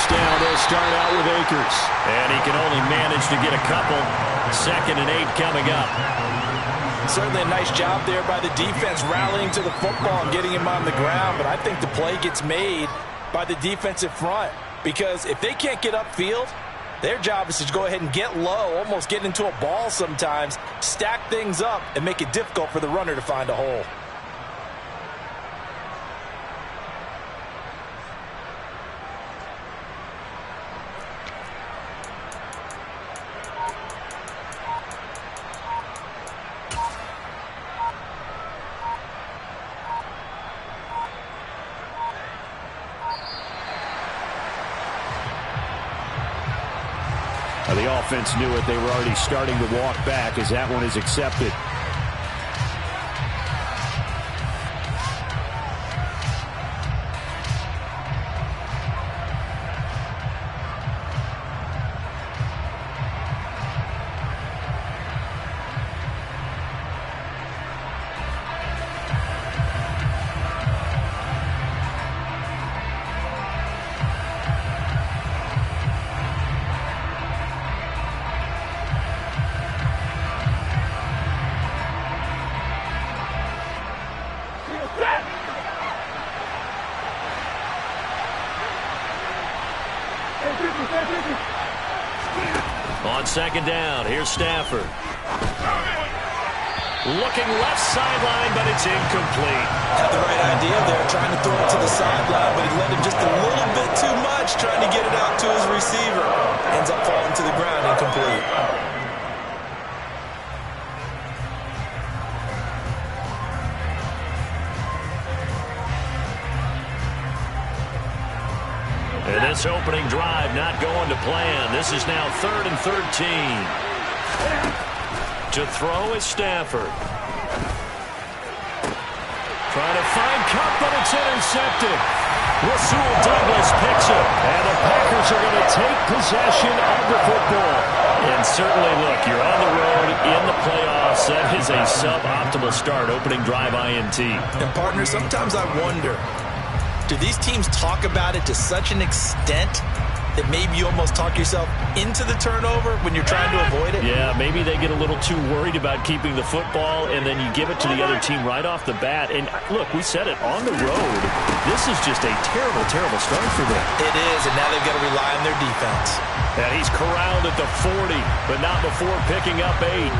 first down. They'll start out with Akers. And he can only manage to get a couple. 2nd and 8 coming up. Certainly a nice job there by the defense rallying to the football and getting him on the ground. But I think the play gets made by the defensive front. Because if they can't get upfield, their job is to go ahead and get low, almost get into a ball sometimes, stack things up, and make it difficult for the runner to find a hole. The offense knew it. They were already starting to walk back as that one is accepted. On 2nd down, here's Stafford. Looking left sideline, but it's incomplete. Had the right idea there, trying to throw it to the sideline, but he led him just a little bit too much, trying to get it out to his receiver. Ends up falling to the ground, incomplete. And this opening drive not going to plan. This is now 3rd and 13. To throw is Stafford. Trying to find Cup, but it's intercepted. Rasul Douglas picks it. And the Packers are going to take possession of the football. And certainly, look, you're on the road in the playoffs. That is a suboptimal start, opening drive INT. And, partner, sometimes I wonder, do these teams talk about it to such an extent that maybe you almost talk yourself into the turnover when you're trying to avoid it? Yeah, maybe they get a little too worried about keeping the football, and then you give it to the other team right off the bat. And, look, we said it, on the road, this is just a terrible, terrible start for them. It is, and now they've got to rely on their defense. And he's corralled at the 40, but not before picking up 8.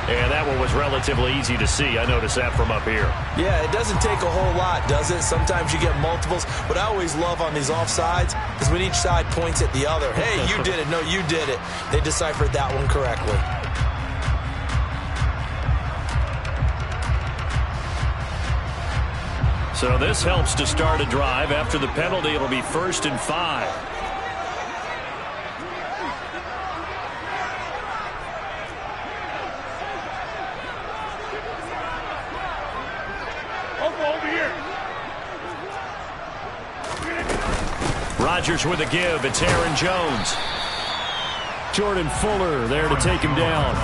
And that one was relatively easy to see. I noticed that from up here. Yeah, it doesn't take a whole lot, does it? Sometimes you get multiples. What I always love on these offsides is when each side points at the other. Hey, you did it. No, you did it. They deciphered that one correctly. So this helps to start a drive. After the penalty, it'll be 1st and 5. Rodgers with a give. It's Aaron Jones. Jordan Fuller there to take him down.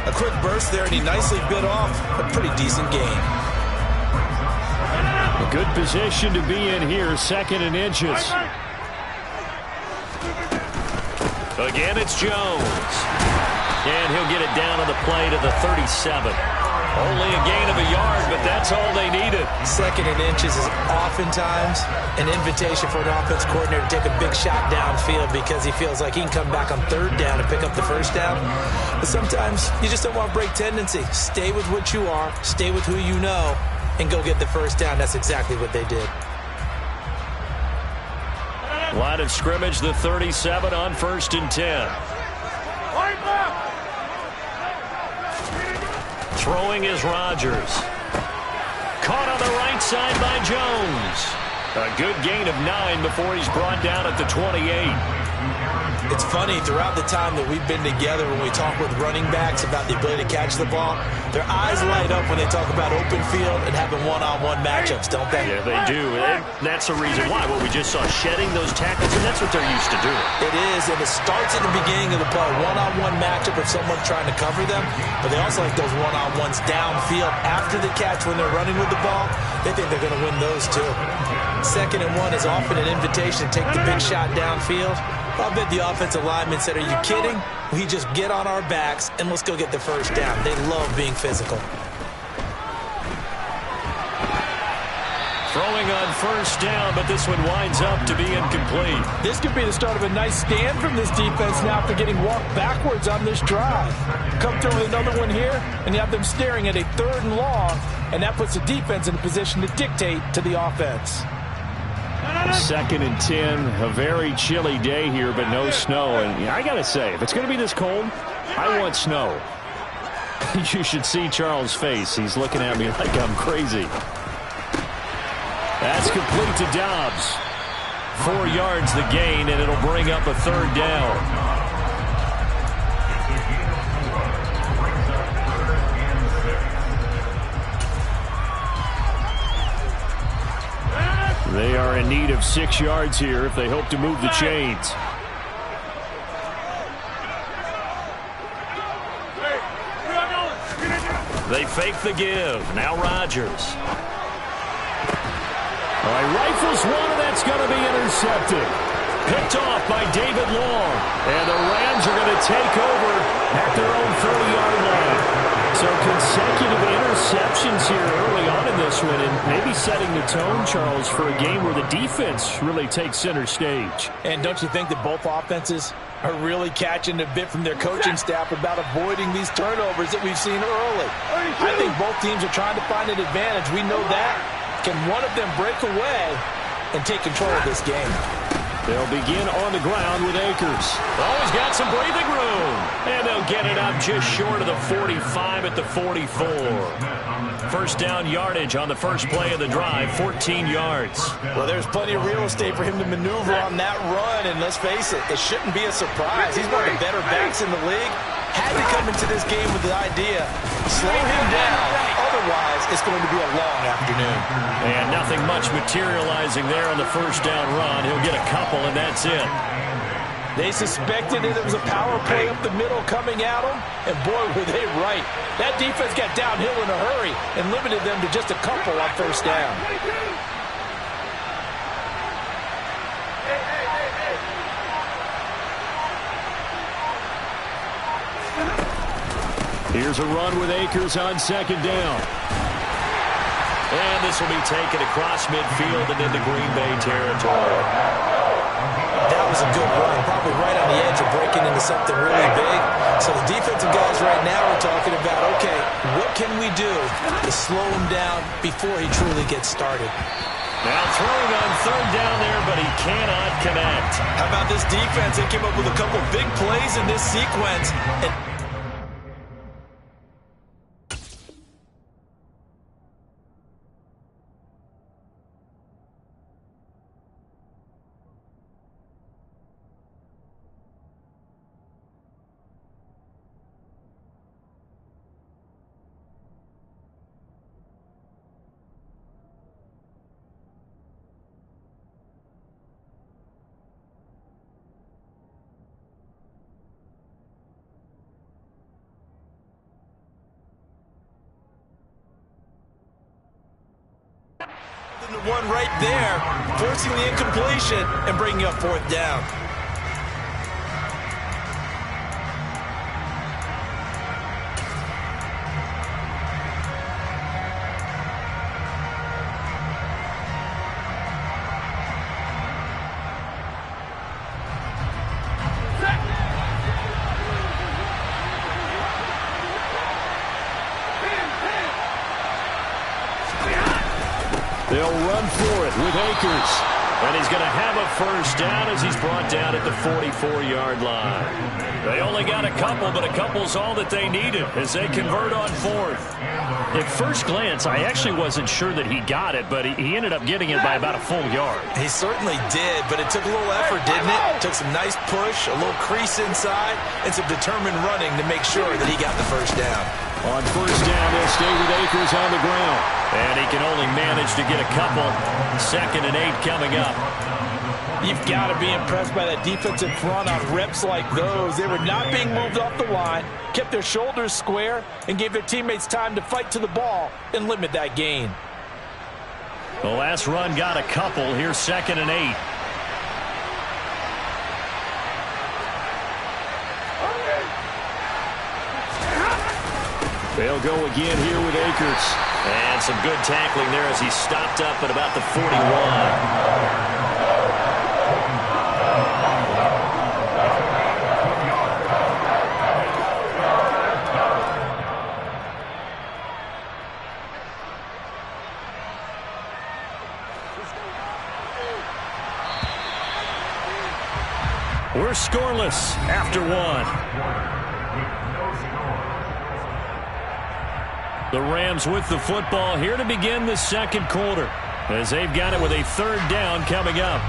A quick burst there, and he nicely bit off a pretty decent gain. A good position to be in here, 2nd and inches. Again, it's Jones. And he'll get it down on the play to the 37. Only a gain of a yard, but that's all they needed. 2nd and inches is oftentimes an invitation for an offense coordinator to take a big shot downfield because he feels like he can come back on 3rd down and pick up the 1st down. But sometimes you just don't want to break tendency. Stay with what you are, stay with who you know, and go get the 1st down. That's exactly what they did. Line of scrimmage, the 37 on 1st and 10. Throwing is Rodgers. Caught on the right side by Jones. A good gain of 9 before he's brought down at the 28. It's funny, throughout the time that we've been together, when we talk with running backs about the ability to catch the ball, their eyes light up when they talk about open field and having one-on-one matchups, don't they? Yeah, they do. And that's the reason why. Well, we just saw shedding those tackles, and that's what they're used to doing. It is, and it starts at the beginning of the play. One-on-one matchup if someone's trying to cover them, but they also like those one-on-ones downfield after the catch when they're running with the ball. They think they're going to win those, too. 2nd and 1 is often an invitation to take the big shot downfield. I'll bet the offensive lineman said, are you kidding? We just get on our backs and let's go get the first down. They love being physical. Throwing on 1st down, but this one winds up to be incomplete. This could be the start of a nice stand from this defense now after getting walked backwards on this drive. Come through with another one here, and you have them staring at a 3rd and long, and that puts the defense in a position to dictate to the offense. 2nd and 10, a very chilly day here, but no snow. And I got to say, if it's going to be this cold, I want snow. You should see Charles' face. He's looking at me like I'm crazy. That's complete to Dobbs. 4 yards the gain, and it'll bring up a 3rd down. They are in need of 6 yards here if they hope to move the chains. They fake the give. Now Rodgers. All right, rifles one, and that's going to be intercepted. Picked off by David Long. And the Rams are going to take over at their own 30-yard line. So consecutive interceptions here early on in this one, and maybe setting the tone, Charles, for a game where the defense really takes center stage. And don't you think that both offenses are really catching a bit from their coaching staff about avoiding these turnovers that we've seen early? I think both teams are trying to find an advantage. We know that. Can one of them break away and take control of this game? They'll begin on the ground with Akers. Always got some breathing room. And they'll get it up just short of the 45 at the 44. 1st down yardage on the first play of the drive, 14 yards. Well, there's plenty of real estate for him to maneuver on that run. And let's face it, it shouldn't be a surprise. He's one of the better backs in the league. Had to come into this game with the idea, slow him down. Otherwise, it's going to be a long afternoon. And nothing much materializing there on the 1st down run. He'll get a couple, and that's it. They suspected that it was a power play up the middle coming at them, and boy, were they right. That defense got downhill in a hurry and limited them to just a couple on 1st down. Here's a run with Akers on 2nd down. And this will be taken across midfield and into Green Bay territory. That was a good run, probably right on the edge of breaking into something really big. So the defensive guys right now are talking about, okay, what can we do to slow him down before he truly gets started? Now throwing on 3rd down there, but he cannot connect. How about this defense? They came up with a couple big plays in this sequence. The one right there, forcing the incompletion and bringing up 4th down. They'll run for it with Akers. And he's going to have a 1st down as he's brought down at the 44-yard line. They only got a couple, but a couple's all that they needed as they convert on 4th. At first glance, I actually wasn't sure that he got it, but he ended up getting it by about a full yard. He certainly did, but it took a little effort, didn't it? Took some nice push, a little crease inside, and some determined running to make sure that he got the 1st down. On 1st down, they'll stay with Akers on the ground. And he can only manage to get a couple. 2nd and 8 coming up. You've got to be impressed by that defensive front on reps like those. They were not being moved off the line, kept their shoulders square, and gave their teammates time to fight to the ball and limit that gain. The last run got a couple. Here's 2nd and 8. They'll go again here with Akers. And some good tackling there as he stopped up at about the 41. We're scoreless after 1. The Rams with the football here to begin the 2nd quarter as they've got it with a 3rd down coming up.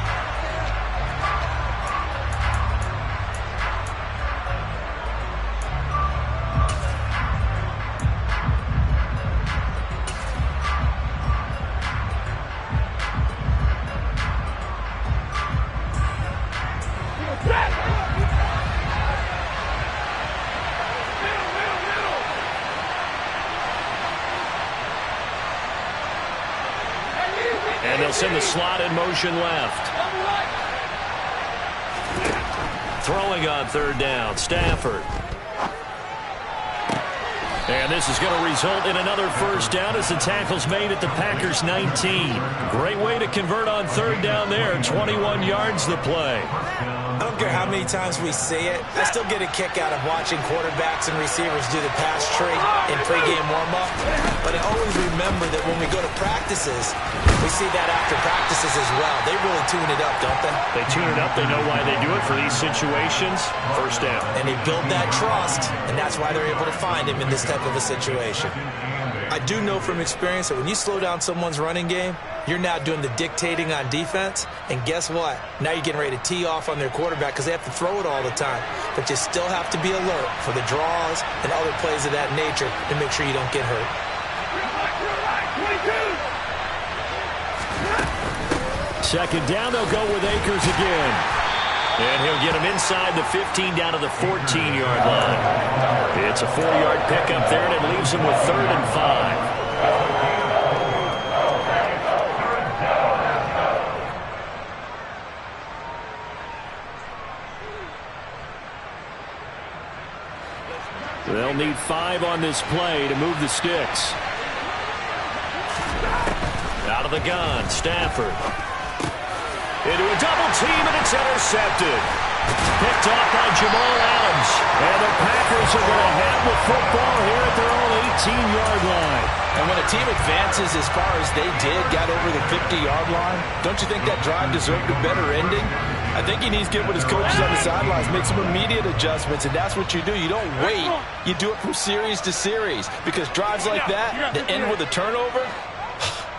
And they'll send the slot in motion left. Throwing on 3rd down, Stafford. And this is going to result in another 1st down as the tackle's made at the Packers' 19. Great way to convert on 3rd down there. 21 yards the play. I don't care how many times we see it. I still get a kick out of watching quarterbacks and receivers do the pass tree in pregame warm-up. But I always remember that when we go to practices, we see that after practices as well. They really tune it up, don't they? They tune it up. They know why they do it for these situations. 1st down. And they build that trust, and that's why they're able to find him in this type of a situation. I do know from experience that when you slow down someone's running game, you're now doing the dictating on defense, and guess what? Now you're getting ready to tee off on their quarterback because they have to throw it all the time. But you still have to be alert for the draws and other plays of that nature to make sure you don't get hurt. 2nd down, they'll go with Akers again. And he'll get him inside the 15 down to the 14-yard line. It's a 4-yard pickup there, and it leaves him with 3rd and 5. They'll need 5 on this play to move the sticks. Out of the gun, Stafford. Into a double team, and it's intercepted. Picked off by Jamal Adams. And the Packers are going to have the football here at their own 18-yard line. And when a team advances as far as they did, got over the 50-yard line, don't you think that drive deserved a better ending? I think he needs to get with his coaches on the sidelines, make some immediate adjustments, and that's what you do. You don't wait. You do it from series to series, because drives like that end with a turnover,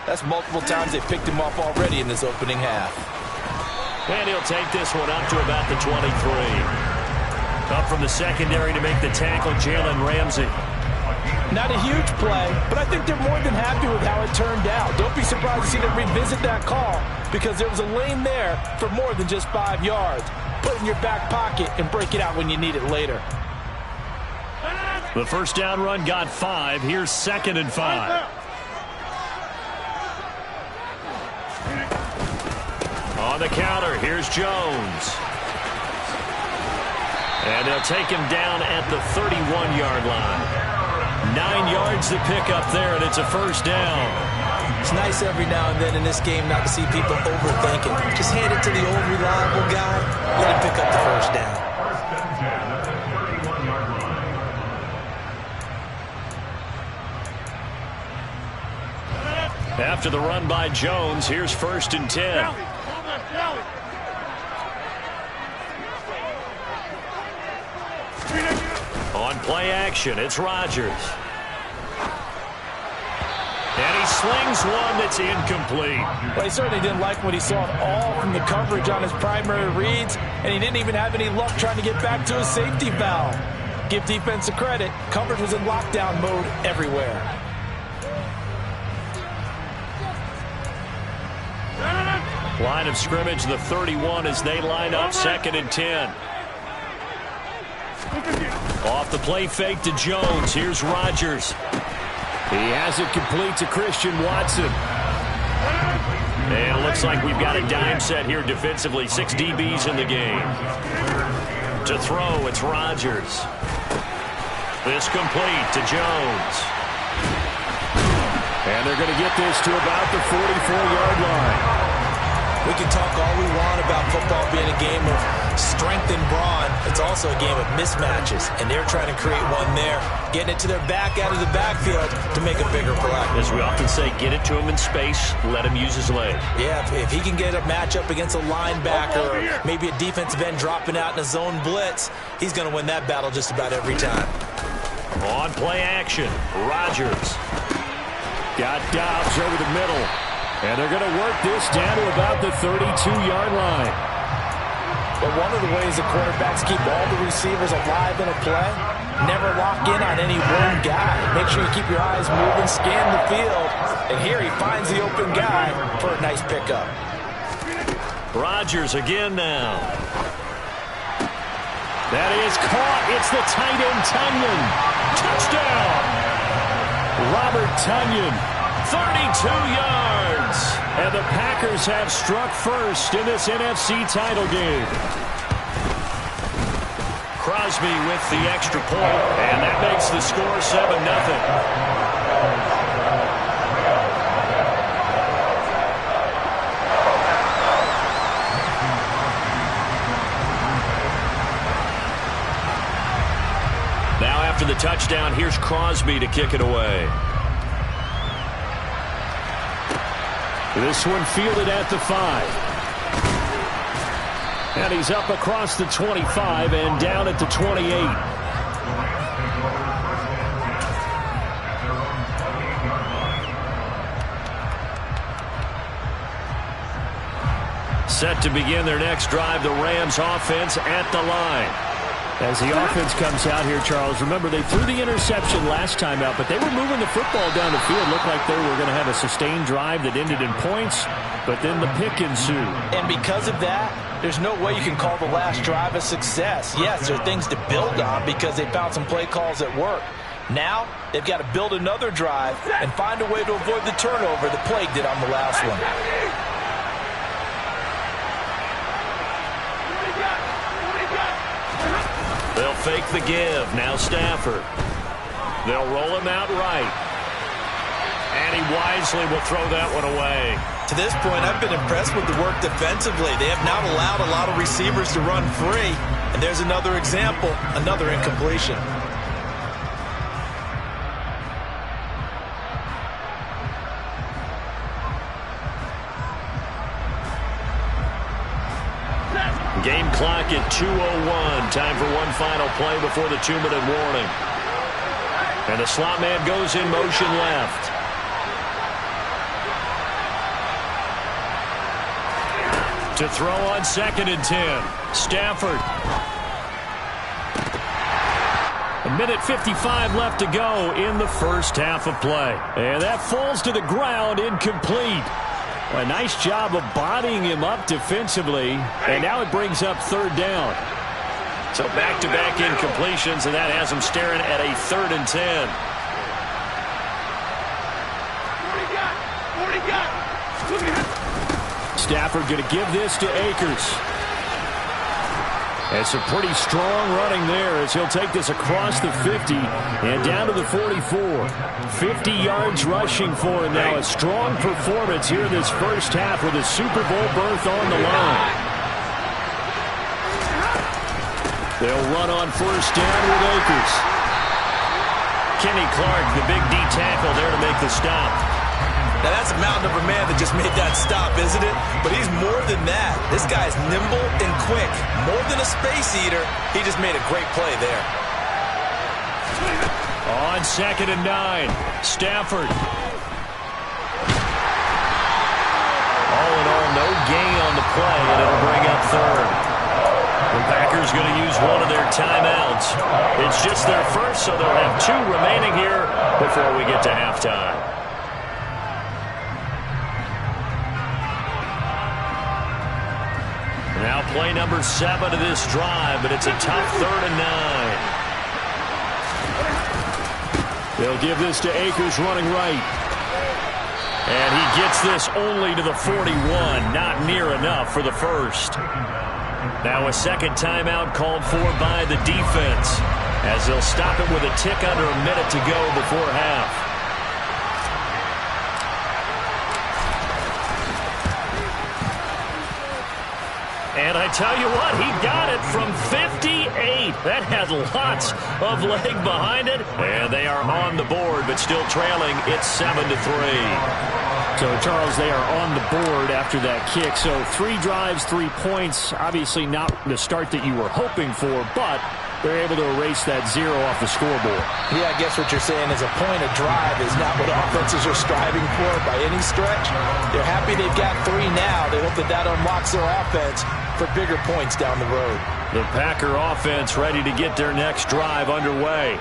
that's multiple times they've picked him off already in this opening half. And he'll take this one up to about the 23. Up from the secondary to make the tackle, Jalen Ramsey. Not a huge play, but I think they're more than happy with how it turned out. Don't be surprised to see them revisit that call, because there was a lane there for more than just 5 yards. Put it in your back pocket and break it out when you need it later. The 1st down run got 5. Here's 2nd and 5. On the counter, here's Jones. And they'll take him down at the 31-yard line. 9 yards to pick up there, and it's a 1st down. It's nice every now and then in this game not to see people overthink it. Just hand it to the old reliable guy. Let him pick up the 1st down. After the run by Jones, here's 1st and 10. On play action, it's Rodgers. And he slings one that's incomplete. Well, he certainly didn't like what he saw at all from the coverage on his primary reads, and he didn't even have any luck trying to get back to his safety valve. Give defense a credit. Coverage was in lockdown mode everywhere. Line of scrimmage, the 31 as they line up, 2nd and 10. Off the play fake to Jones. Here's Rodgers. He has it complete to Christian Watson. And it looks like we've got a dime set here defensively. 6 DBs in the game. To throw, it's Rodgers. This complete to Jones. And they're going to get this to about the 44-yard line. We can talk all we want about football being a game of strength and brawn. It's also a game of mismatches, and they're trying to create one there, getting it to their back out of the backfield to make a bigger play. As we often say, get it to him in space, let him use his leg. Yeah, if he can get a matchup against a linebacker or maybe a defensive end dropping out in a zone blitz, he's going to win that battle just about every time. On play action, Rodgers. Got Dobbs over the middle. And they're going to work this down to about the 32-yard line. But one of the ways the quarterbacks keep all the receivers alive in a play, never lock in on any one guy. Make sure you keep your eyes moving, scan the field. And here he finds the open guy for a nice pickup. Rodgers again now. That is caught. It's the tight end, Tunyon. Touchdown. Robert Tunyon, 32 yards. And the Packers have struck first in this NFC title game. Crosby with the extra point, and that makes the score 7-0. After the touchdown, here's Crosby to kick it away. This one fielded at the 5. And he's up across the 25 and down at the 28. Set to begin their next drive, the Rams offense at the line. As the offense comes out here, Charles, remember they threw the interception last time out, but they were moving the football down the field. Looked like they were going to have a sustained drive that ended in points, but then the pick ensued. And because of that, there's no way you can call the last drive a success. Yes, there are things to build on because they found some play calls that work. Now, they've got to build another drive and find a way to avoid the turnover that plagued it on the last one. They'll fake the give. Now Stafford. They'll roll him out right. And he wisely will throw that one away. To this point, I've been impressed with the work defensively. They have not allowed a lot of receivers to run free. And there's another example, another incompletion. Game clock at 2:01. Time for one final play before the 2-minute warning. And the slot man goes in motion left. To throw on 2nd and 10. Stafford. 1:55 left to go in the first half of play. And that falls to the ground, incomplete. A nice job of bodying him up defensively, and now it brings up 3rd down. So back-to-back incompletions, and that has him staring at a 3rd and 10. Stafford going to give this to Akers. It's a pretty strong running there as he'll take this across the 50 and down to the 44. 50 yards rushing for him now. A strong performance here in this first half with a Super Bowl berth on the line. They'll run on 1st down with Akers. Kenny Clark, the big D tackle there to make the stop. Now, that's a mountain of a man that just made that stop, isn't it? But he's more than that. This guy's nimble and quick. More than a space eater, he just made a great play there. On 2nd and 9, Stafford. All in all, no gain on the play, and it'll bring up 3rd. The Packers going to use one of their timeouts. It's just their first, so they'll have 2 remaining here before we get to halftime. Now play number 7 of this drive, but it's a tough 3rd and 9. They'll give this to Akers running right. And he gets this only to the 41, not near enough for the first. Now a second timeout called for by the defense, as they'll stop it with a tick under a minute to go before half. And I tell you what, he got it from 58. That had lots of leg behind it. And they are on the board, but still trailing. It's 7-3. So, Charles, they are on the board after that kick. So 3 drives, 3 points. Obviously not the start that you were hoping for, but they're able to erase that 0 off the scoreboard. Yeah, I guess what you're saying is a point of drive is not what offenses are striving for by any stretch. They're happy they've got 3 now. They hope that that unlocks their offense for bigger points down the road. The Packer offense ready to get their next drive underway.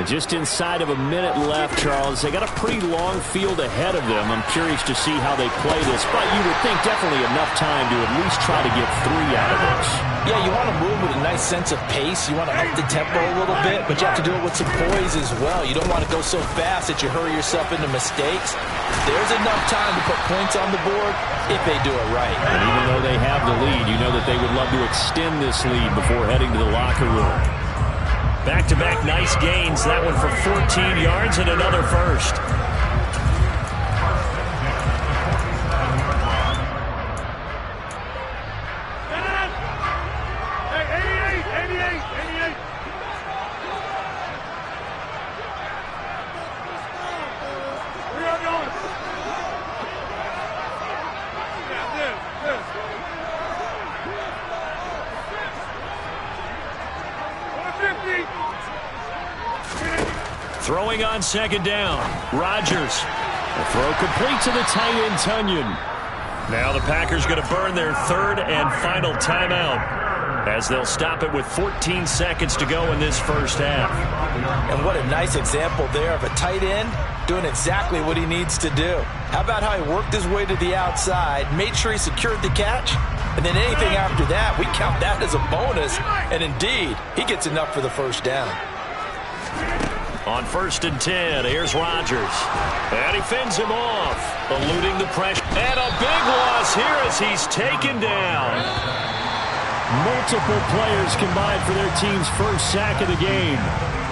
And just inside of a minute left, Charles. They got a pretty long field ahead of them. I'm curious to see how they play this, but you would think definitely enough time to at least try to get 3 out of this. Yeah, you want to move with a nice sense of pace. You want to up the tempo a little bit, but you have to do it with some poise as well. You don't want to go so fast that you hurry yourself into mistakes. There's enough time to put points on the board if they do it right. And even though they have the lead, you know that they would love to extend this lead before heading to the locker room. Back-to-back nice gains. That one for 14 yards and another first. Throwing on second down. Rodgers. The throw complete to the tight end, Tonyan. Now the Packers going to burn their 3rd and final timeout, as they'll stop it with 14 seconds to go in this first half. And what a nice example there of a tight end doing exactly what he needs to do. How about how he worked his way to the outside, made sure he secured the catch, and then anything after that, we count that as a bonus. And indeed, he gets enough for the first down. On 1st and 10, here's Rodgers. And he fends him off, eluding the pressure. And a big loss here as he's taken down. Multiple players combined for their team's first sack of the game.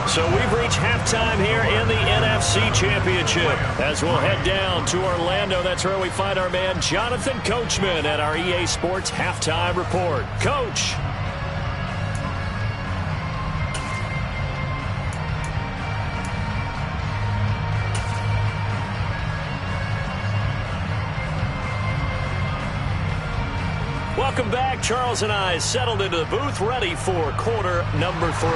So we've reached halftime here in the NFC Championship. As we'll head down to Orlando, that's where we find our man Jonathan Coachman at our EA Sports Halftime Report. Coach. Welcome back. Charles and I settled into the booth, ready for quarter number 3.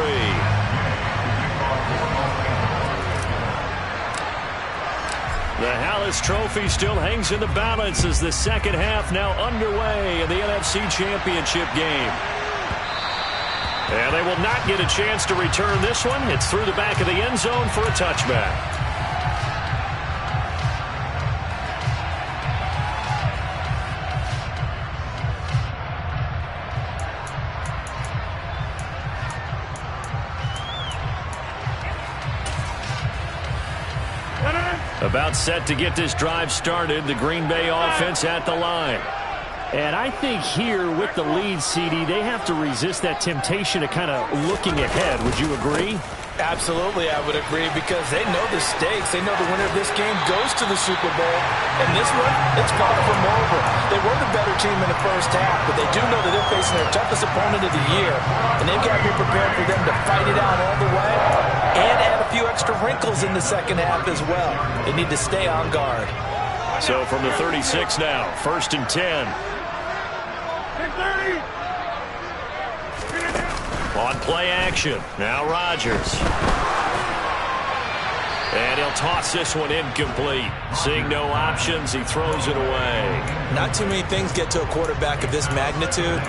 The Hallis Trophy still hangs in the balance as the second half now underway in the NFC Championship game. And they will not get a chance to return this one. It's through the back of the end zone for a touchback. About set to get this drive started. The Green Bay offense at the line. And I think here with the lead, CD, they have to resist that temptation of kind of looking ahead. Would you agree? Absolutely, I would agree, because they know the stakes. They know the winner of this game goes to the Super Bowl. And this one, it's far from over. They were the better team in the first half, but they do know that they're facing their toughest opponent of the year. And they've got to be prepared for them to fight it out all the way and add a few extra wrinkles in the second half as well. They need to stay on guard. So from the 36 now, 1st and 10. On play action, now Rodgers. And he'll toss this one incomplete. Seeing no options, he throws it away. Not too many things get to a quarterback of this magnitude,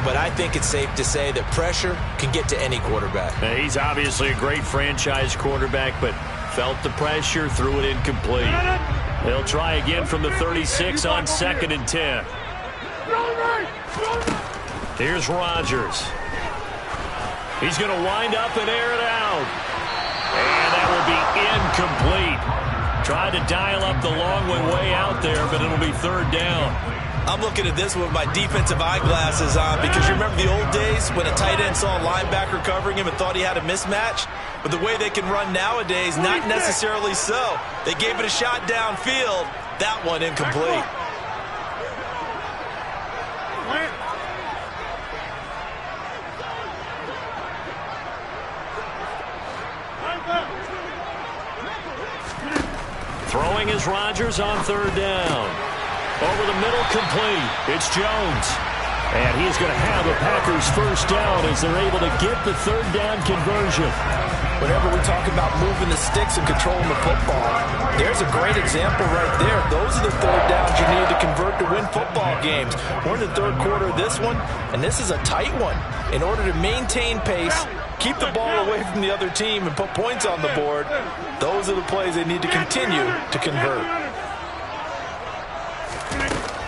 but I think it's safe to say that pressure can get to any quarterback. Now, he's obviously a great franchise quarterback, but felt the pressure, threw it incomplete. They'll try again from the 36 on 2nd and 10. Here's Rodgers. He's going to wind up and air it out. And that will be incomplete. Tried to dial up the long way out there, but it'll be third down. I'm looking at this with my defensive eyeglasses on because you remember the old days when a tight end saw a linebacker covering him and thought he had a mismatch? But the way they can run nowadays, not necessarily so. They gave it a shot downfield. That one incomplete. Throwing is Rodgers on third down. Over the middle, complete. It's Jones. And he's going to have the Packers first down as they're able to get the third down conversion. Whenever we talk about moving the sticks and controlling the football, there's a great example right there. Those are the third downs you need to convert to win football games. We're in the third quarter of this one, and this is a tight one. In order to maintain pace, keep the ball away from the other team, and put points on the board, those are the plays they need to continue to convert.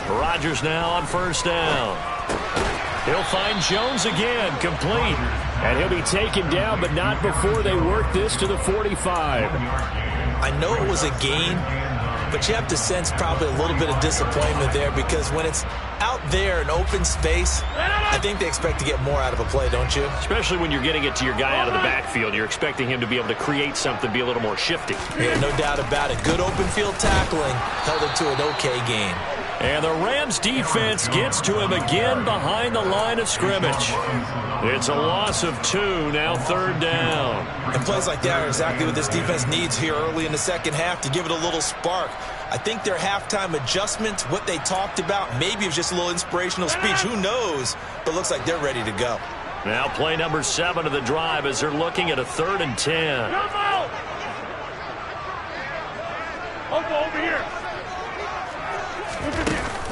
Rodgers now on first down. He'll find Jones again, complete. And he'll be taken down, but not before they work this to the 45. I know it was a gain, but you have to sense probably a little bit of disappointment there because when it's out there in open space, I think they expect to get more out of a play, don't you? Especially when you're getting it to your guy out of the backfield. You're expecting him to be able to create something, be a little more shifty. Yeah, no doubt about it. Good open field tackling held it to an okay gain. And the Rams defense gets to him again behind the line of scrimmage. It's a loss of 2, now third down. And plays like that are exactly what this defense needs here early in the second half to give it a little spark. I think their halftime adjustments, what they talked about, maybe it was just a little inspirational speech. Who knows? But looks like they're ready to go. Now play number 7 of the drive as they're looking at a 3rd and 10. Over here.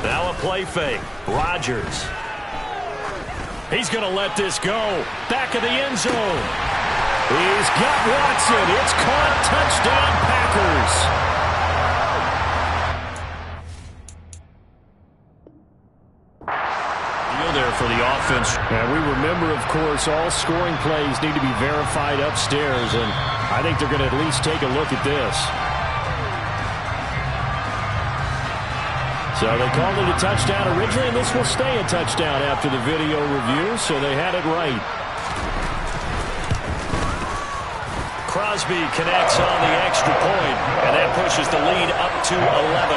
Now a play fake. Rodgers. He's going to let this go. Back of the end zone. He's got Watson. It's caught. Touchdown, Packers. Deal there for the offense. And we remember, of course, all scoring plays need to be verified upstairs. And I think they're going to at least take a look at this. So they called it a touchdown originally, and this will stay a touchdown after the video review, so they had it right. Crosby connects on the extra point, and that pushes the lead up to 11.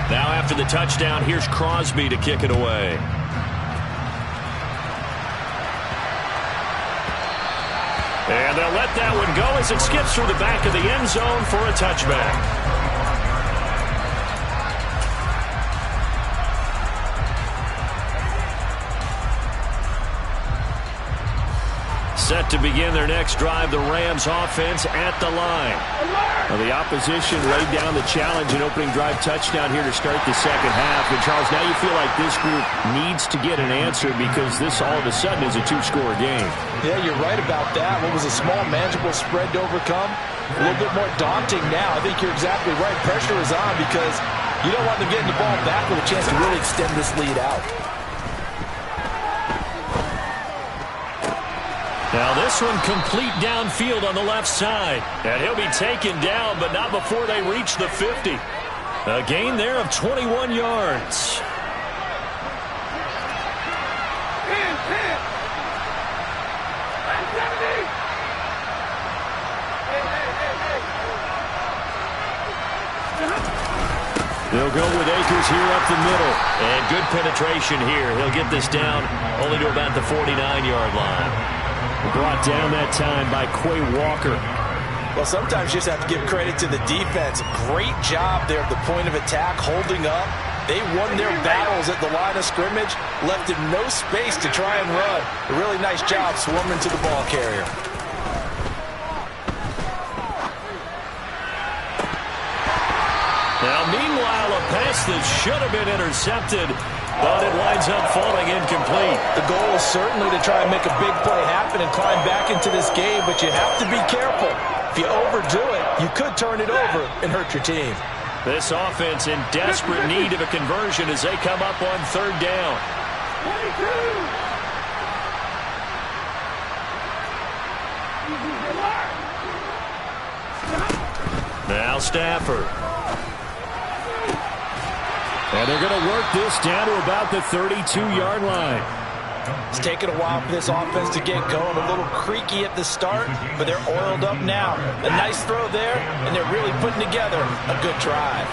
Now after the touchdown, here's Crosby to kick it away. And they'll let that one go as it skips through the back of the end zone for a touchback. Set to begin their next drive, the Rams offense at the line. Well, the opposition laid down the challenge in opening drive touchdown here to start the second half. And Charles, now you feel like this group needs to get an answer because this all of a sudden is a 2-score game. Yeah, you're right about that. What was a small, manageable spread to overcome? A little bit more daunting now. I think you're exactly right. Pressure is on because you don't want them getting the ball back with a chance to really extend this lead out. Now this one complete downfield on the left side. And he'll be taken down, but not before they reach the 50. A gain there of 21 yards. They'll go with Akers here up the middle. And good penetration here. He'll get this down only to about the 49-yard line. Brought down that time by Quay Walker. Well, sometimes you just have to give credit to the defense. Great job there at the point of attack, holding up. They won their battles at the line of scrimmage, left him no space to try and run. A really nice job swarming to the ball carrier. Now, meanwhile, a pass that should have been intercepted, but it winds up falling incomplete. The goal is certainly to try and make a big play happen and climb back into this game, but you have to be careful. If you overdo it, you could turn it over and hurt your team. This offense in desperate need of a conversion as they come up on third down. Now Stafford. And they're going to work this down to about the 32-yard line. It's taken a while for this offense to get going. A little creaky at the start, but they're oiled up now. A nice throw there, and they're really putting together a good drive.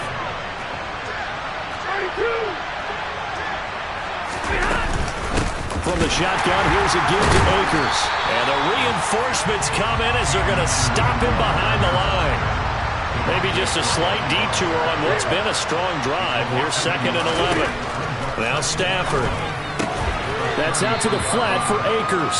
From the shotgun, here's a give to Akers. And the reinforcements come in as they're going to stop him behind the line. Maybe just a slight detour on what's been a strong drive. Here's 2nd and 11. Now Stafford. That's out to the flat for Akers.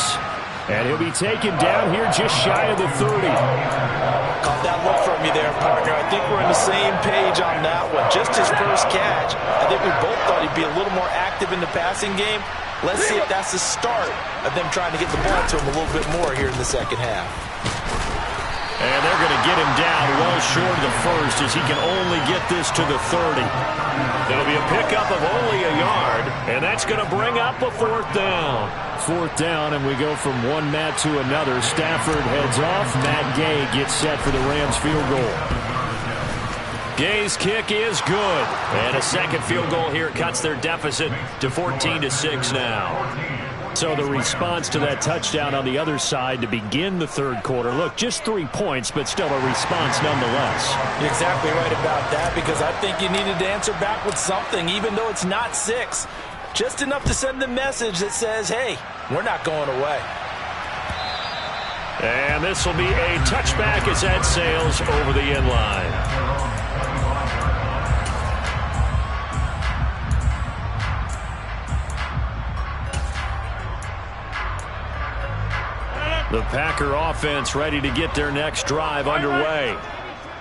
And he'll be taken down here just shy of the 30. Caught that look from you there, partner. I think we're on the same page on that one. Just his first catch. I think we both thought he'd be a little more active in the passing game. Let's see if that's the start of them trying to get the ball to him a little bit more here in the second half. And they're going to get him down well short of the first as he can only get this to the 30. There'll be a pickup of only a yard, and that's going to bring up a 4th down. 4th down, and we go from one Matt to another. Stafford heads off. Matt Gay gets set for the Rams field goal. Gay's kick is good. And a second field goal here cuts their deficit to 14-6 now. So the response to that touchdown on the other side to begin the third quarter. Look, just 3 points, but still a response nonetheless. You're exactly right about that, because I think you needed to answer back with something, even though it's not 6. Just enough to send the message that says, hey, we're not going away. And this will be a touchback as that sails over the end line. The Packer offense ready to get their next drive underway.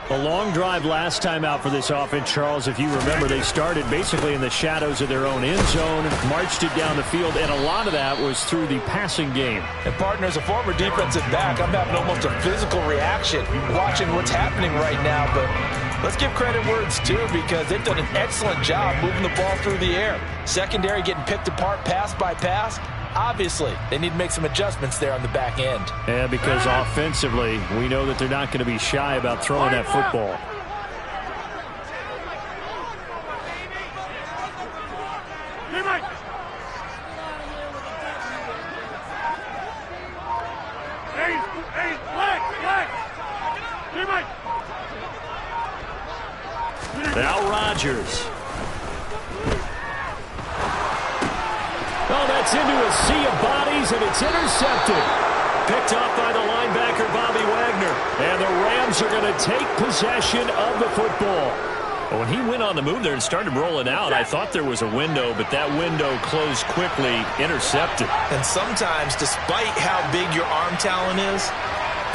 A long drive last time out for this offense, Charles. If you remember, they started basically in the shadows of their own end zone, marched it down the field, and a lot of that was through the passing game. And, partner, as a former defensive back, I'm having almost a physical reaction watching what's happening right now. But let's give credit where it's due, because they've done an excellent job moving the ball through the air. Secondary getting picked apart pass by pass. Obviously, they need to make some adjustments there on the back end. And because offensively, we know that they're not going to be shy about throwing that football. Now Rodgers. Oh, that's into a sea of bodies, and it's intercepted. Picked off by the linebacker, Bobby Wagner. And the Rams are going to take possession of the football. When he went on the move there and started rolling out, I thought there was a window, but that window closed quickly, intercepted. And sometimes, despite how big your arm talent is,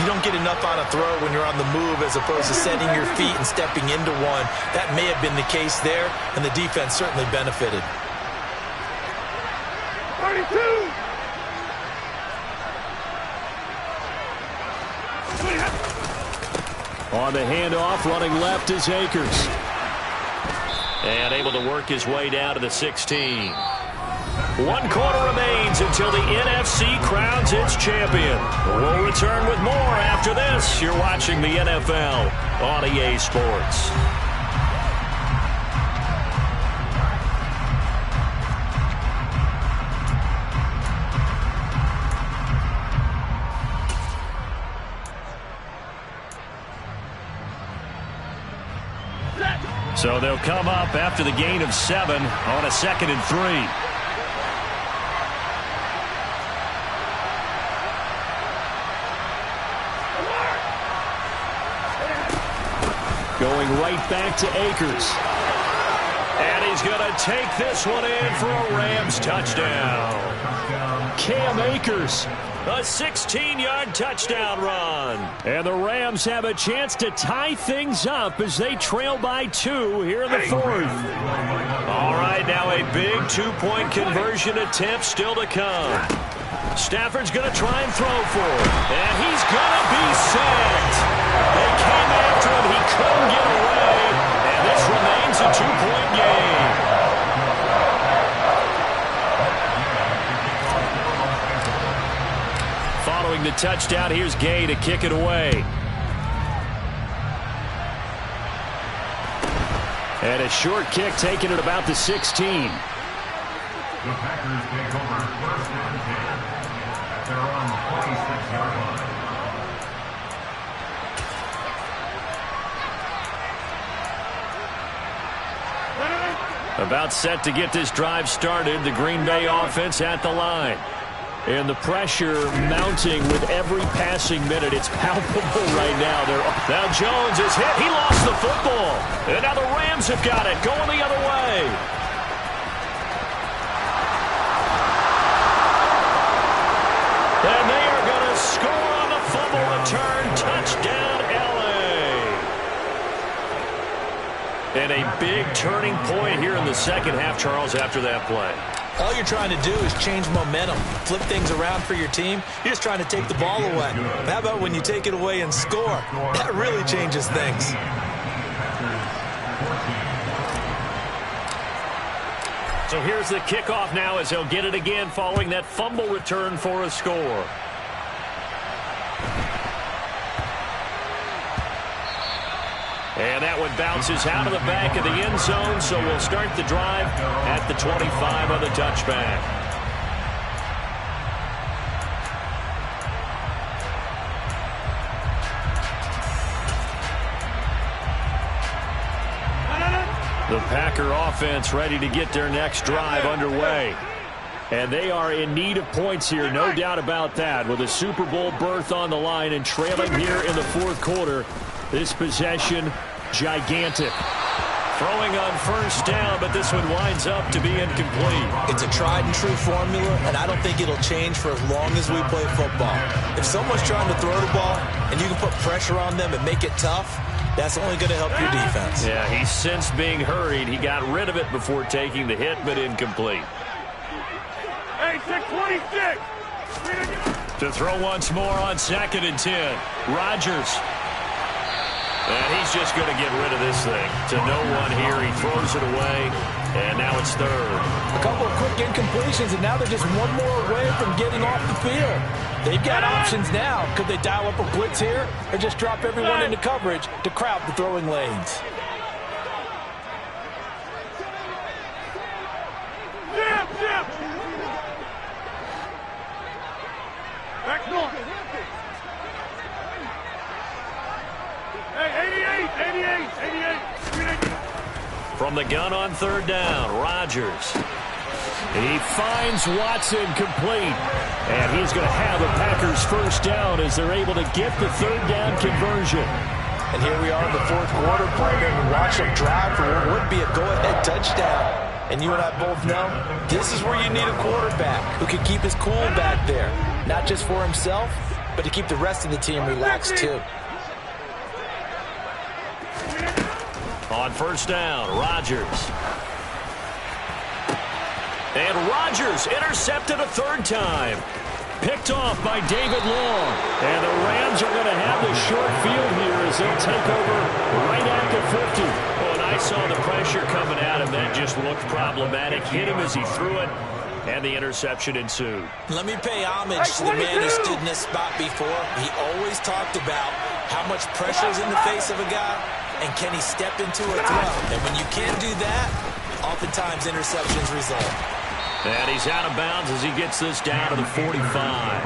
you don't get enough on a throw when you're on the move as opposed to setting your feet and stepping into one. That may have been the case there, and the defense certainly benefited. 32. On the handoff, running left is Akers. And able to work his way down to the 16. 1 quarter remains until the NFC crowns its champion. We'll return with more after this. You're watching the NFL on EA Sports. So they'll come up after the gain of 7 on a 2nd and 3. Going right back to Akers. And he's going to take this one in for a Rams touchdown. Cam Akers, a 16-yard touchdown run. And the Rams have a chance to tie things up as they trail by 2 here in the 4th. All right, now a big 2-point conversion attempt still to come. Stafford's going to try and throw for it. And he's going to be sacked. They came after him. He couldn't get away. And this remains a 2-point game. touchdown. Here's Gay to kick it away. And a short kick taken at about the 16. The Packers take over first and 10 at their own 26-yard line. About set to get this drive started. The Green Bay offense at the line. And the pressure mounting with every passing minute. It's palpable right now. Now Jones is hit. He lost the football. And now the Rams have got it. Going the other way. And they are going to score on the fumble return. Touchdown, L.A. And a big turning point here in the second half, Charles, after that play. All you're trying to do is change momentum, flip things around for your team. You're just trying to take the ball away. But how about when you take it away and score? That really changes things. So here's the kickoff now as he'll get it again following that fumble return for a score. And that one bounces out of the back of the end zone, so we'll start the drive at the 25 on the touchback. The Packer offense ready to get their next drive underway. And they are in need of points here, no doubt about that. With a Super Bowl berth on the line and trailing here in the fourth quarter. This possession, gigantic. Throwing on first down, but this one winds up to be incomplete. It's a tried and true formula, and I don't think it'll change for as long as we play football. If someone's trying to throw the ball and you can put pressure on them and make it tough, that's only going to help your defense. Yeah, he's since being hurried. He got rid of it before taking the hit, but incomplete. Hey, 626! To throw once more on 2nd and 10. Rodgers. And he's just going to get rid of this thing. To no one here. He throws it away. And now it's third. A couple of quick incompletions, and now they're just one more away from getting off the field. They've got options now. Could they dial up a blitz here or just drop everyone into coverage to crowd the throwing lanes? Excellent. Hey, 88. From the gun on third down, Rodgers. He finds Watson complete. And he's going to have a Packers first down as they're able to get the third down conversion. And here we are in the fourth quarter playing and watch them drive for what would be a go-ahead touchdown. And you and I both know this is where you need a quarterback who can keep his cool back there. Not just for himself, but to keep the rest of the team relaxed too. On first down, Rodgers. And Rodgers intercepted a third time. Picked off by David Long. And the Rams are going to have the short field here as they'll take over right at the 50. Oh, and I saw the pressure coming at him. That just looked problematic. Hit him as he threw it. And the interception ensued. Let me pay homage to the man who stood in this spot before. He always talked about how much pressure is in the face of a guy, and can he step into a throw. And when you can't do that, oftentimes interceptions result. And he's out of bounds as he gets this down to the 45.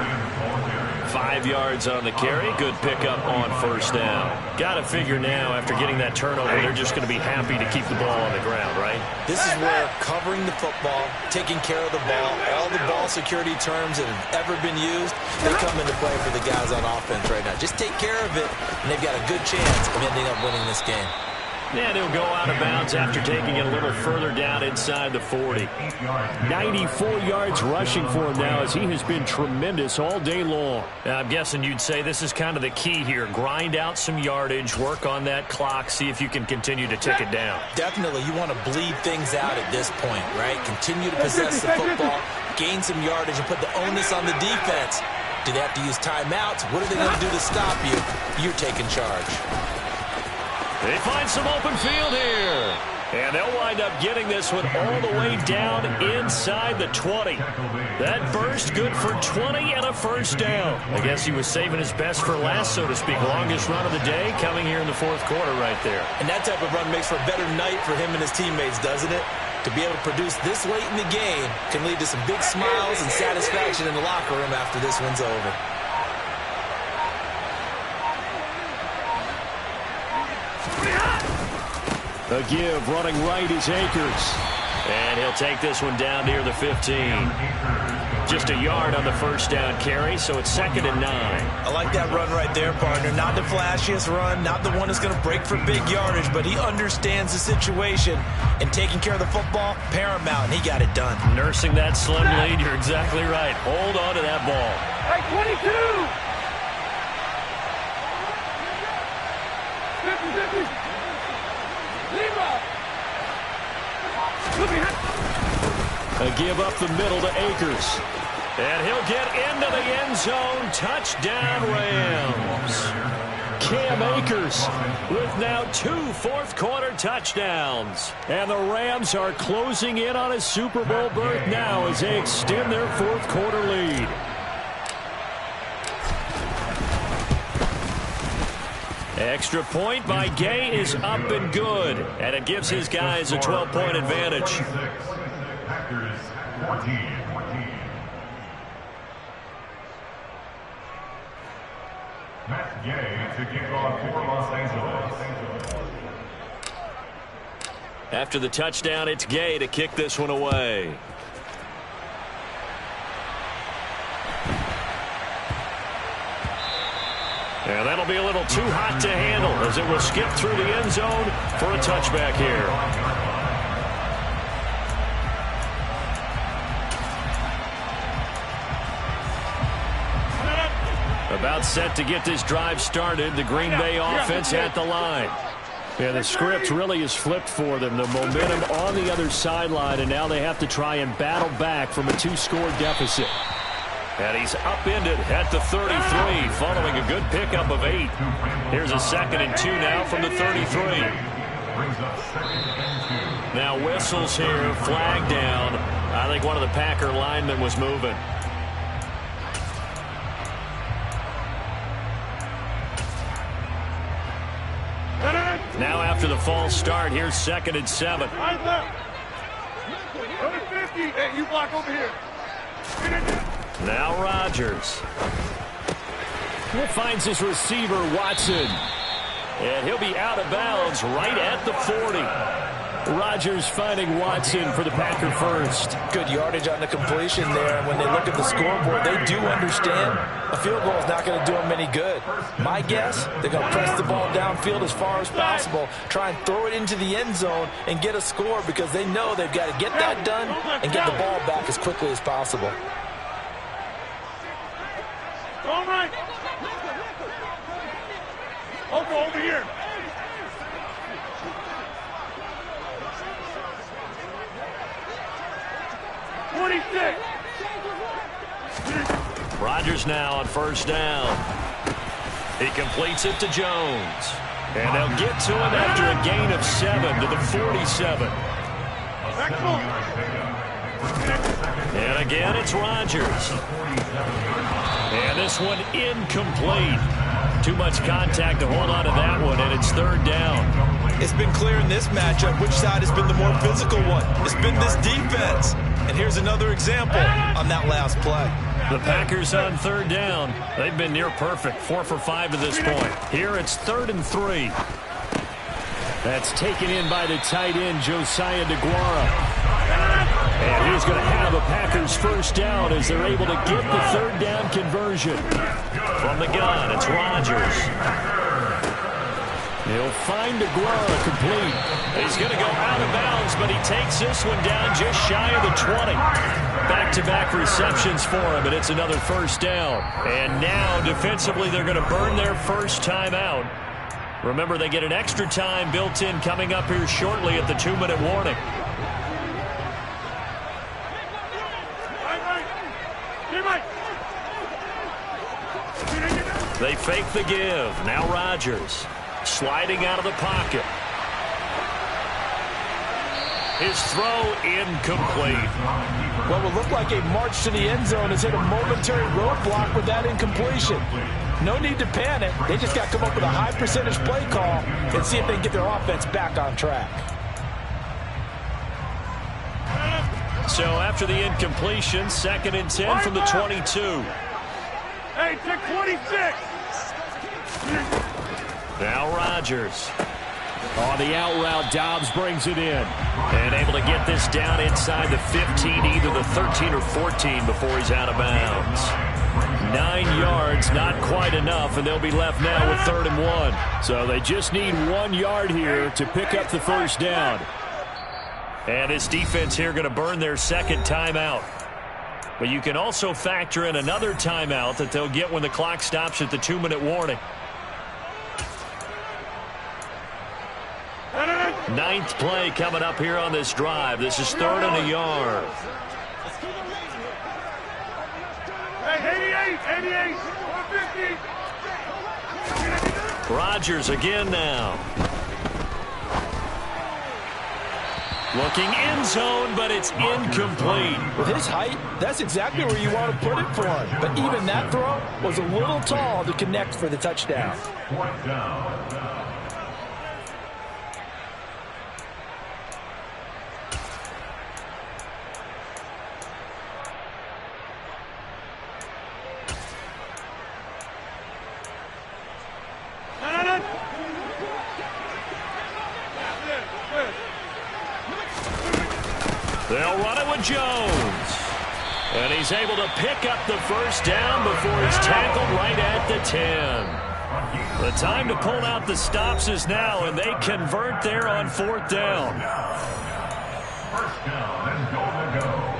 5 yards on the carry. Good pickup on first down. Got to figure now, after getting that turnover, they're just going to be happy to keep the ball on the ground, right? This is where covering the football, taking care of the ball, all the ball security terms that have ever been used, they come into play for the guys on offense right now. Just take care of it, and they've got a good chance of ending up winning this game. And he'll go out of bounds after taking it a little further down inside the 40. 94 yards rushing for him now as he has been tremendous all day long. Now, I'm guessing you'd say this is kind of the key here. Grind out some yardage, work on that clock, see if you can continue to tick it down. Definitely, you want to bleed things out at this point, right? Continue to possess the football, gain some yardage, and put the onus on the defense. Do they have to use timeouts? What are they going to do to stop you? You're taking charge. They find some open field here. And they'll wind up getting this one all the way down inside the 20. That burst good for 20 and a first down. I guess he was saving his best for last, so to speak. Longest run of the day coming here in the fourth quarter right there. And that type of run makes for a better night for him and his teammates, doesn't it? To be able to produce this late in the game can lead to some big smiles and satisfaction in the locker room after this one's over. A give running right is Akers. And he'll take this one down near the 15. Just a yard on the first down carry, so it's 2nd and 9. I like that run right there, partner. Not the flashiest run, not the one that's going to break for big yardage, but he understands the situation, and taking care of the football, paramount, and he got it done. Nursing that slim lead, you're exactly right. Hold on to that ball. Hey, 22! 50-50! A give up the middle to Akers. And he'll get into the end zone. Touchdown, Rams. Cam Akers with now 2 fourth-quarter touchdowns. And the Rams are closing in on a Super Bowl berth now as they extend their fourth-quarter lead. Extra point by Gay is up and good. And it gives his guys a 12-point advantage. Packers 14. Matt Gay to kick off for Los Angeles. After the touchdown, it's Gay to kick this one away. And that'll be a little too hot to handle as it will skip through the end zone for a touchback here. About set to get this drive started. The Green Bay offense at the line. And the script really is flipped for them. The momentum on the other sideline, and now they have to try and battle back from a 2-score deficit. And he's upended at the 33, following a good pickup of 8. Here's a 2nd and 2 now from the 33. Now whistles here, flag down. I think one of the Packer linemen was moving. Now after the false start, here's 2nd and 7. Hey, you block over here. Now Rodgers. He finds his receiver, Watson. And he'll be out of bounds right at the 40. Rodgers finding Watson for the Packer first. Good yardage on the completion there. When they look at the scoreboard, they do understand a field goal is not going to do them any good. My guess, they're going to press the ball downfield as far as possible, try and throw it into the end zone and get a score because they know they've got to get that done and get the ball back as quickly as possible. All right. Over here. Rodgers now on first down. He completes it to Jones. And they'll get to him after a gain of 7 to the 47. And again, it's Rodgers. And this one incomplete. Too much contact to hold on to that one, and it's 3rd down. It's been clear in this matchup which side has been the more physical one. It's been this defense. And here's another example on that last play. The Packers on 3rd down. They've been near perfect, 4 for 5 to this point. Here it's 3rd and 3. That's taken in by the tight end, Josiah DeGuara. And he's going to have a Packers first down as they're able to get the 3rd down conversion. From the gun, it's Rodgers. He'll find DeGuara complete. He's going to go out of bounds, but he takes this one down just shy of the 20. Back-to-back receptions for him, and it's another first down. And now, defensively, they're going to burn their first time out. Remember, they get an extra time built in coming up here shortly at the 2-minute warning. They fake the give. Now Rodgers sliding out of the pocket. His throw incomplete. What would look like a march to the end zone has hit a momentary roadblock with that incompletion. No need to panic. They just got to come up with a high percentage play call and see if they can get their offense back on track. So after the incompletion, 2nd and 10 from the 22. Hey, take 26. Now Rodgers. On the out route, Dobbs brings it in. And able to get this down inside the 15, either the 13 or 14 before he's out of bounds. 9 yards, not quite enough, and they'll be left now with 3rd and 1. So they just need 1 yard here to pick up the first down. And this defense here going to burn their 2nd timeout. But you can also factor in another timeout that they'll get when the clock stops at the 2-minute warning. 9th play coming up here on this drive. This is 3rd and a yard. Hey, 88, 150. Rodgers again now. Looking end zone, but it's incomplete. With his height, that's exactly where you want to put it for him. But even that throw was a little tall to connect for the touchdown. They'll run it with Jones. And he's able to pick up the first down before he's tackled right at the 10. The time to pull out the stops is now, and they convert there on 4th down. First down and goal to go.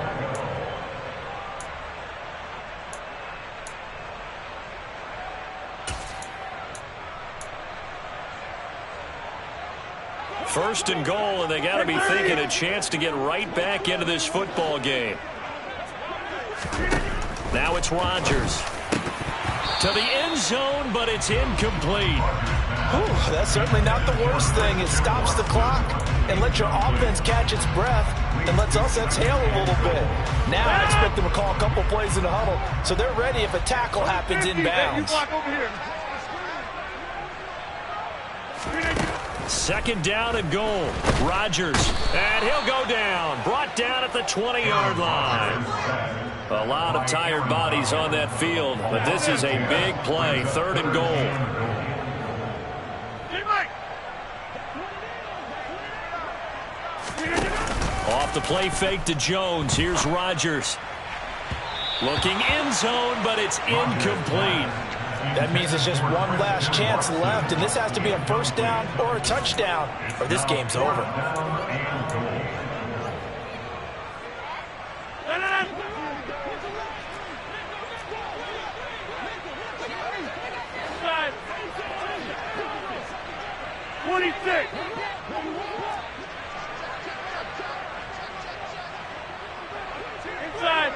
First and goal, and they got to be thinking a chance to get right back into this football game. Now it's Rodgers. To the end zone, but it's incomplete. Ooh, that's certainly not the worst thing. It stops the clock and lets your offense catch its breath and lets us exhale a little bit. Now I expect them to call a couple plays in the huddle so they're ready if a tackle happens inbounds. 2nd down and goal. Rodgers, and he'll go down. Brought down at the 20-yard line. A lot of tired bodies on that field, but this is a big play. 3rd and goal. Off the play fake to Jones. Here's Rodgers. Looking end zone, but it's incomplete. That means it's just one last chance left, and this has to be a first down or a touchdown, or this game's over. Inside.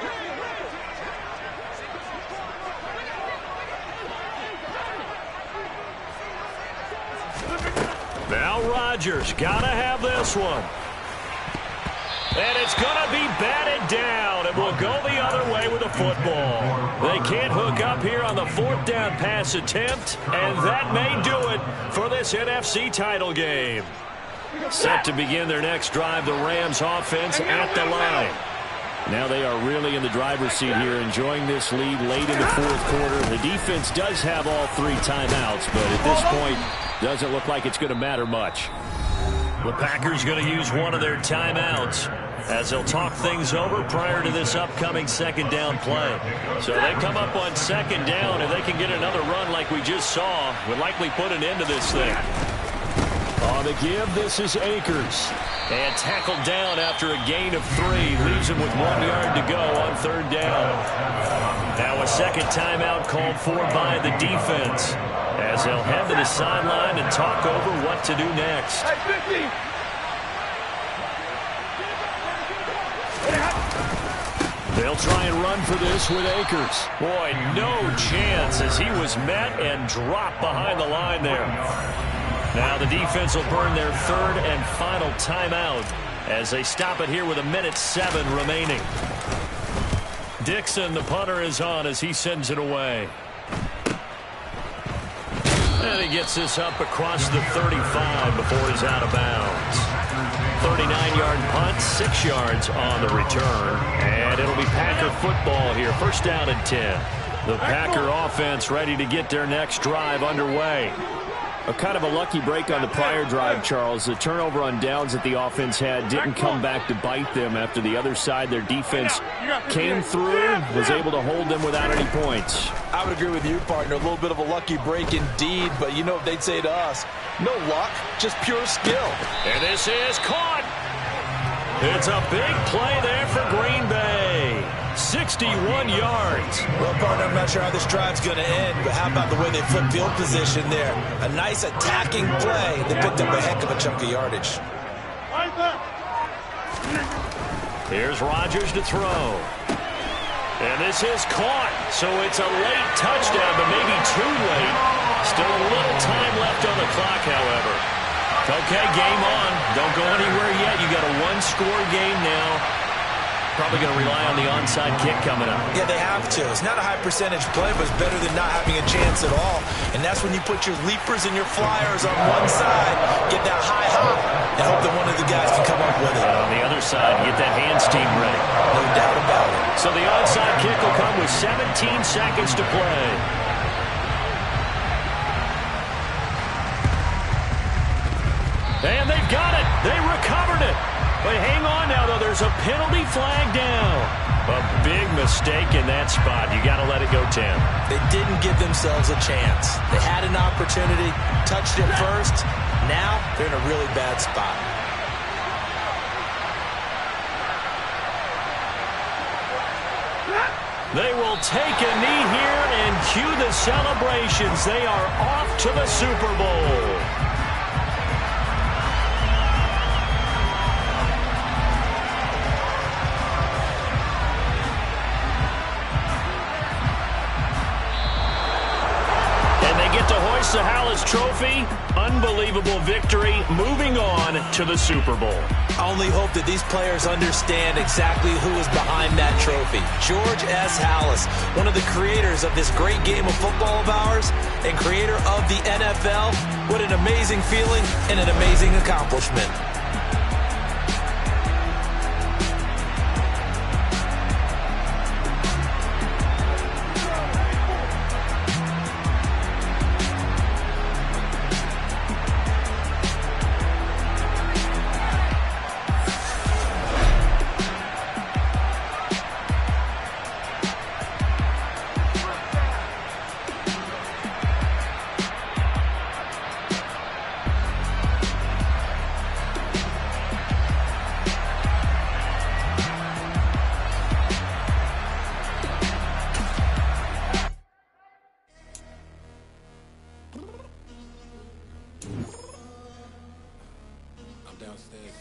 Now Rodgers, gotta have this one. And it's gonna be batted down, and will go the other way with the football. They can't hook up here on the 4th down pass attempt, and that may do it for this NFC title game. Set to begin their next drive, the Rams offense at the line. Now they are really in the driver's seat here, enjoying this lead late in the 4th quarter. The defense does have all 3 timeouts, but at this point, doesn't look like it's going to matter much. The Packers going to use one of their timeouts as they'll talk things over prior to this upcoming 2nd down play. So they come up on 2nd down, and they can get another run like we just saw, would likely put an end to this thing. On the give, this is Akers. And tackled down after a gain of 3. Leaves him with 1 yard to go on 3rd down. Now a 2nd timeout called for by the defense, as they'll head to the sideline and talk over what to do next. They'll try and run for this with Akers. Boy, no chance as he was met and dropped behind the line there. Now the defense will burn their 3rd and final timeout as they stop it here with 1:07 remaining. Dixon, the punter, is on as he sends it away. And he gets this up across the 35 before he's out of bounds. 39-yard punt, 6 yards on the return. And it'll be Packer football here. First down and 10. The Packer offense ready to get their next drive underway. A kind of a lucky break on the prior drive, Charles. The turnover on downs that the offense had didn't come back to bite them after the other side. Their defense came through, was able to hold them without any points. I would agree with you, partner. A little bit of a lucky break indeed, but you know what they'd say to us. No luck, just pure skill. And this is caught. It's a big play there for Green Bay. 61 yards. Well, partner, I'm not sure how this drive's going to end, but how about the way they flip field position there? A nice attacking play. They picked up a heck of a chunk of yardage. Here's Rodgers to throw. And this is caught. So it's a late touchdown, but maybe too late. Still a little time left on the clock, however. Okay, game on. Don't go anywhere yet. You got a one-score game now. Probably going to rely on the onside kick coming up. Yeah, they have to. It's not a high percentage play, but it's better than not having a chance at all. And that's when you put your leapers and your flyers on one side, get that high hop, and hope that one of the guys can come up with it. And on the other side, get that hands team ready. No doubt about it. So the onside kick will come with 17 seconds to play. And they've got it. They recovered it. But hang on now, though. There's a penalty flag down. A big mistake in that spot. You got to let it go, Tim. They didn't give themselves a chance. They had an opportunity, touched it first. Now they're in a really bad spot. They will take a knee here and cue the celebrations. They are off to the Super Bowl. The Hallis Trophy, unbelievable victory, moving on to the Super Bowl. I only hope that these players understand exactly who is behind that trophy. George S. Hallis, one of the creators of this great game of football of ours and creator of the NFL. What an amazing feeling and an amazing accomplishment. Downstairs.